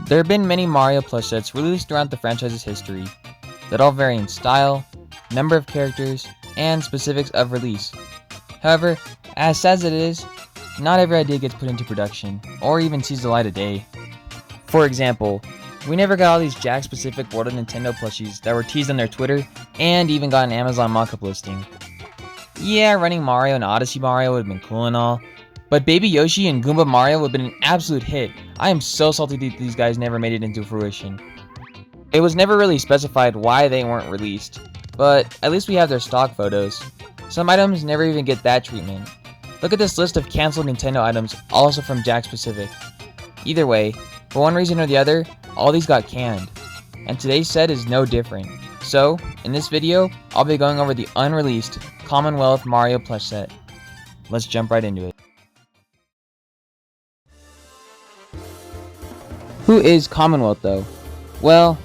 There have been many Mario plush sets released throughout the franchise's history that all vary in style, number of characters, and specifics of release. However, as sad as it is, not every idea gets put into production, or even sees the light of day. For example, we never got all these Jack-specific World of Nintendo plushies that were teased on their Twitter, and even got an Amazon mockup listing. Yeah, running Mario and Odyssey Mario would have been cool and all, but Baby Yoshi and Goomba Mario would have been an absolute hit. I am so salty that these guys never made it into fruition. It was never really specified why they weren't released, but at least we have their stock photos. Some items never even get that treatment. Look at this list of cancelled Nintendo items, also from Jack Specific. Either way, for one reason or the other, all these got canned, and today's set is no different. So, in this video, I'll be going over the unreleased Commonwealth Mario plush set. Let's jump right into it. Who is Commonwealth though? Well,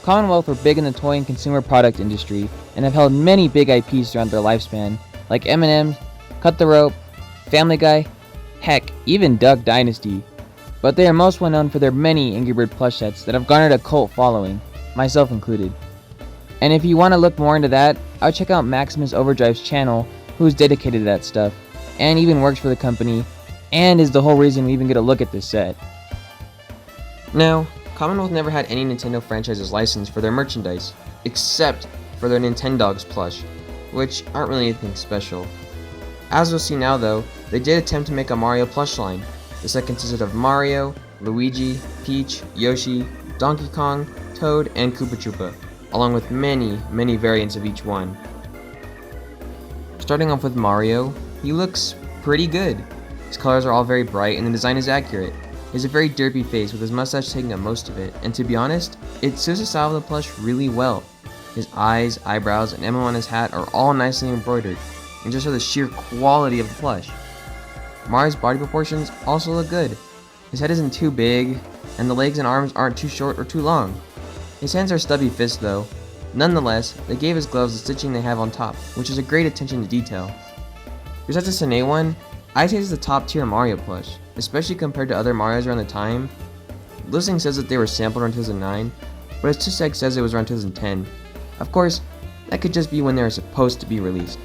Commonwealth were big in the toy and consumer product industry and have held many big IPs throughout their lifespan, like M&M's, Cut the Rope, Family Guy, heck, even Duck Dynasty. But they are most well known for their many Angry Bird plush sets that have garnered a cult following, myself included. And if you want to look more into that, I would check out Maximus Overdrive's channel, who is dedicated to that stuff, and even works for the company, and is the whole reason we even get a look at this set. Now, Commonwealth never had any Nintendo franchises licensed for their merchandise, except for their Nintendogs plush, which aren't really anything special. As we'll see now though, they did attempt to make a Mario plush line. The set consisted of Mario, Luigi, Peach, Yoshi, Donkey Kong, Toad, and Koopa Troopa, along with many variants of each one. Starting off with Mario, he looks pretty good. His colors are all very bright and the design is accurate. He has a very derpy face with his mustache taking up most of it, and to be honest, it suits the style of the plush really well. His eyes, eyebrows, and emblem on his hat are all nicely embroidered, and just show the sheer quality of the plush. Mario's body proportions also look good. His head isn't too big, and the legs and arms aren't too short or too long. His hands are stubby fists though. Nonetheless, they gave his gloves the stitching they have on top, which is a great attention to detail. Besides the Sine one, I'd say it's the top tier Mario plush, especially compared to other Marios around the time. The listing says that they were sampled around 2009, but his Tush tag says it was around 2010. Of course, that could just be when they were supposed to be released.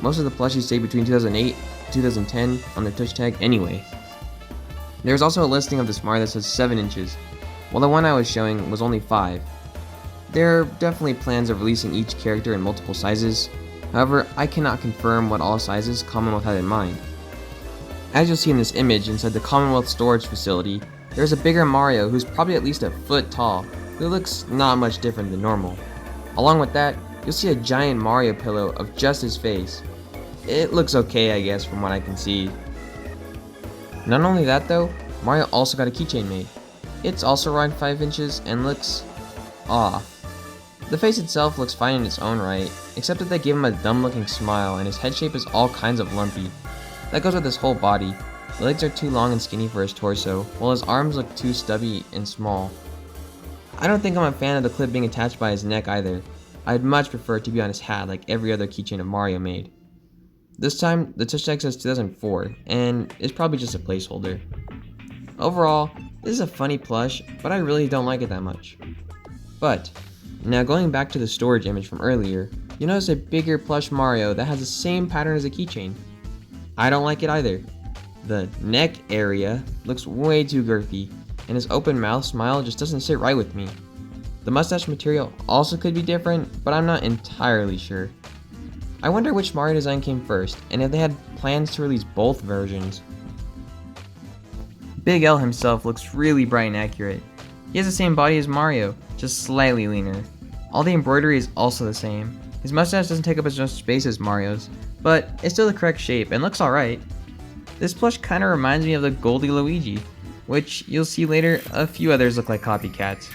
Most of the plushies stay between 2008 and 2010 on their Tush tag anyway. There's also a listing of this Mario that says 7 inches, while the one I was showing was only 5. There are definitely plans of releasing each character in multiple sizes, however, I cannot confirm what all sizes Commonwealth had in mind. As you'll see in this image inside the Commonwealth storage facility, there's a bigger Mario who's probably at least a foot tall, who looks not much different than normal. Along with that, you'll see a giant Mario pillow of just his face. It looks okay, I guess, from what I can see. Not only that though, Mario also got a keychain made. It's also around 5 inches and looks off. The face itself looks fine in its own right, except that they gave him a dumb looking smile and his head shape is all kinds of lumpy. That goes with his whole body. The legs are too long and skinny for his torso, while his arms look too stubby and small. I don't think I'm a fan of the clip being attached by his neck either. I'd much prefer it to be on his hat like every other keychain of Mario made. This time, the Tush tag says 2004, and it's probably just a placeholder. Overall, this is a funny plush, but I really don't like it that much. But, now going back to the storage image from earlier, you notice a bigger plush Mario that has the same pattern as a keychain. I don't like it either. The neck area looks way too girthy, and his open mouth smile just doesn't sit right with me. The mustache material also could be different, but I'm not entirely sure. I wonder which Mario design came first, and if they had plans to release both versions. Big L himself looks really bright and accurate. He has the same body as Mario, just slightly leaner. All the embroidery is also the same. His mustache doesn't take up as much space as Mario's, but it's still the correct shape and looks alright. This plush kinda reminds me of the Goldie Luigi, which you'll see later a few others look like copycats.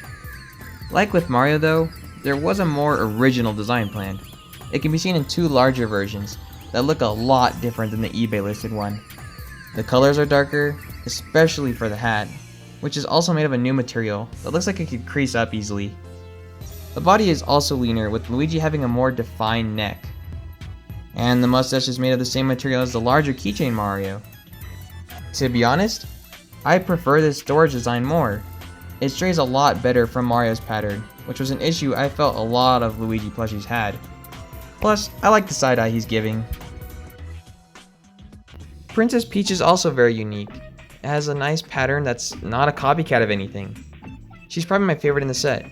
Like with Mario though, there was a more original design plan. It can be seen in 2 larger versions that look a lot different than the eBay listed one. The colors are darker, especially for the hat, which is also made of a new material that looks like it could crease up easily. The body is also leaner, with Luigi having a more defined neck. And the mustache is made of the same material as the larger keychain Mario. To be honest, I prefer this storage design more. It strays a lot better from Mario's pattern, which was an issue I felt a lot of Luigi plushies had. Plus, I like the side eye he's giving. Princess Peach is also very unique. It has a nice pattern that's not a copycat of anything. She's probably my favorite in the set.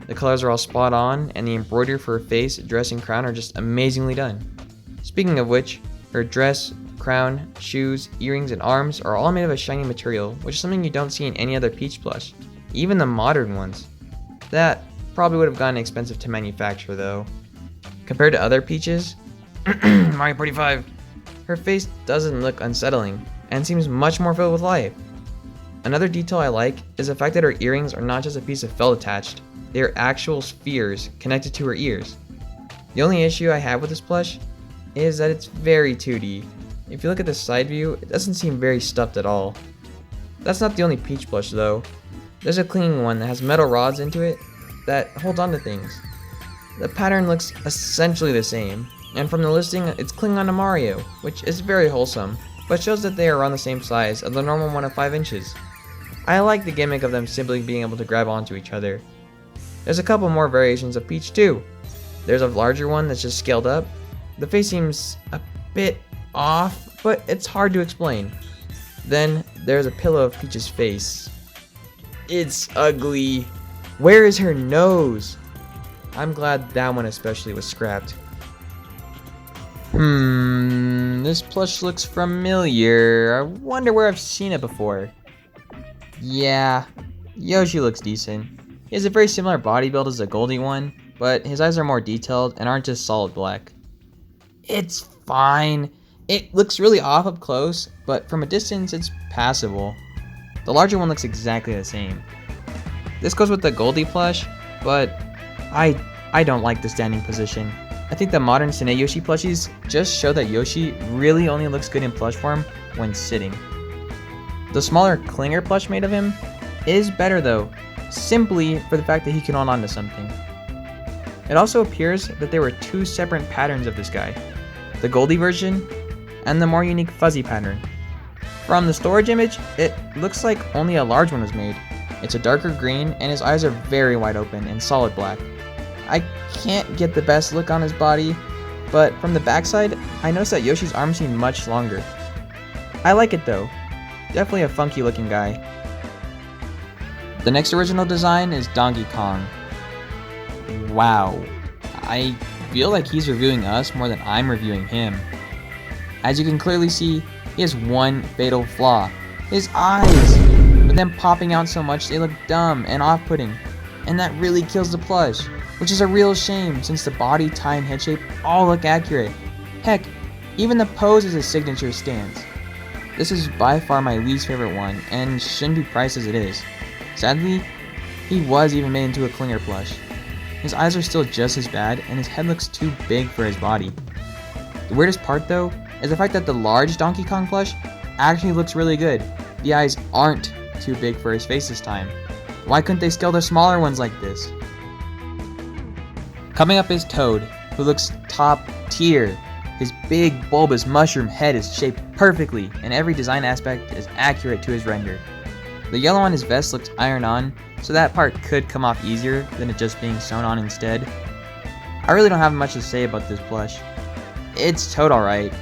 The colors are all spot on, and the embroidery for her face, dress, and crown are just amazingly done. Speaking of which, her dress, crown, shoes, earrings, and arms are all made of a shiny material, which is something you don't see in any other Peach plush, even the modern ones. That probably would have gotten expensive to manufacture though. Compared to other Peaches, Mario Party 5, her face doesn't look unsettling, and seems much more filled with life. Another detail I like is the fact that her earrings are not just a piece of felt attached, they are actual spheres connected to her ears. The only issue I have with this plush is that it's very 2D. If you look at the side view, it doesn't seem very stuffed at all. That's not the only Peach plush though. There's a clinging one that has metal rods into it that holds onto things. The pattern looks essentially the same, and from the listing it's clinging onto Mario, which is very wholesome, but shows that they are around the same size as the normal one of 5 inches. I like the gimmick of them simply being able to grab onto each other. There's a couple more variations of Peach too. There's a larger one that's just scaled up. The face seems a bit off, but it's hard to explain. Then there's a pillow of Peach's face. It's ugly. Where is her nose? I'm glad that one especially was scrapped. This plush looks familiar. I wonder where I've seen it before. Yeah, Yoshi looks decent. He has a very similar body build as the Goldie one, but his eyes are more detailed and aren't just solid black. It's fine. It looks really off up close, but from a distance it's passable. The larger one looks exactly the same. This goes with the Goldie plush, but I don't like the standing position. I think the modern Sine Yoshi plushies just show that Yoshi really only looks good in plush form when sitting. The smaller Klinger plush made of him is better though, simply for the fact that he can hold on to something. It also appears that there were 2 separate patterns of this guy, the Goldie version and the more unique fuzzy pattern. From the storage image, it looks like only a large one was made. It's a darker green and his eyes are very wide open and solid black. I can't get the best look on his body, but from the backside, I noticed that Yoshi's arms seem much longer. I like it though, definitely a funky looking guy. The next original design is Donkey Kong. Wow, I feel like he's reviewing us more than I'm reviewing him. As you can clearly see, he has one fatal flaw, his eyes, with them popping out so much they look dumb and off-putting, and that really kills the plush, which is a real shame since the body, tie, and head shape all look accurate. Heck, even the pose is his signature stance. This is by far my least favorite one, and shouldn't be priced as it is. Sadly, he was even made into a Klinger plush. His eyes are still just as bad, and his head looks too big for his body. The weirdest part though, is the fact that the large Donkey Kong plush actually looks really good. The eyes aren't too big for his face this time. Why couldn't they scale the smaller ones like this? Coming up is Toad, who looks top tier. His big bulbous mushroom head is shaped perfectly, and every design aspect is accurate to his render. The yellow on his vest looks iron-on, so that part could come off easier than it just being sewn on instead. I really don't have much to say about this plush. It's Toad alright.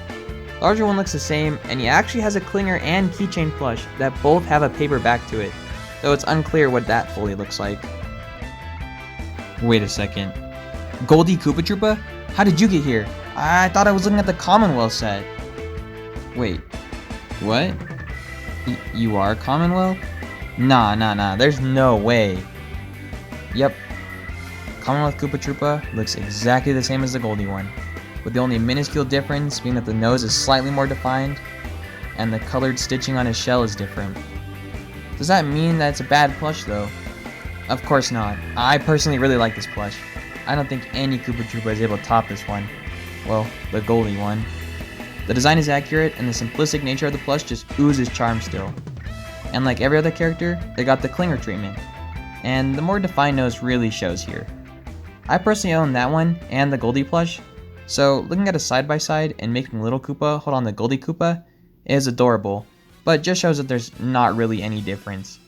The larger one looks the same, and he actually has a Klinger and Keychain plush that both have a paper back to it, though it's unclear what that fully looks like. Wait a second. Goldie Koopa Troopa? How did you get here? I thought I was looking at the Commonwealth set. Wait, what? You are Commonwealth? Nah, there's no way. Yep. Commonwealth Koopa Troopa looks exactly the same as the Goldie one, with the only minuscule difference being that the nose is slightly more defined, and the colored stitching on his shell is different. Does that mean that it's a bad plush though? Of course not. I personally really like this plush. I don't think any Koopa Troopa is able to top this one. Well, the Goldie one. The design is accurate, and the simplistic nature of the plush just oozes charm still. And like every other character, they got the Klinger treatment, and the more defined nose really shows here. I personally own that one and the Goldie plush, so looking at a side by side and making little Koopa hold on the Goldie Koopa is adorable, but just shows that there's not really any difference.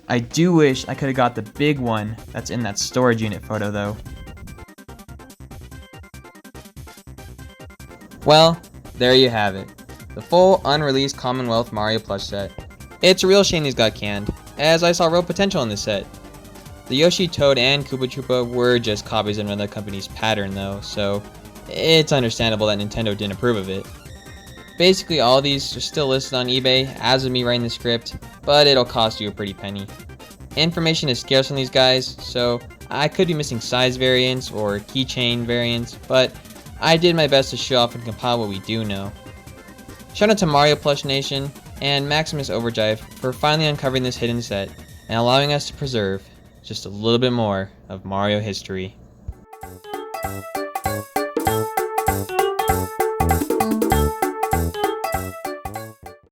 I do wish I could have got the big one that's in that storage unit photo though. Well, there you have it. The full unreleased Commonwealth Mario plush set. It's a real shame these got canned, as I saw real potential in this set. The Yoshi, Toad, and Koopa Troopa were just copies of another company's pattern though, so it's understandable that Nintendo didn't approve of it. Basically all of these are still listed on eBay as of me writing the script, but it'll cost you a pretty penny. Information is scarce on these guys, so I could be missing size variants or keychain variants, but I did my best to show off and compile what we do know. Shout out to Mario Plush Nation and Maximus Overdrive for finally uncovering this hidden set and allowing us to preserve just a little bit more of Mario history.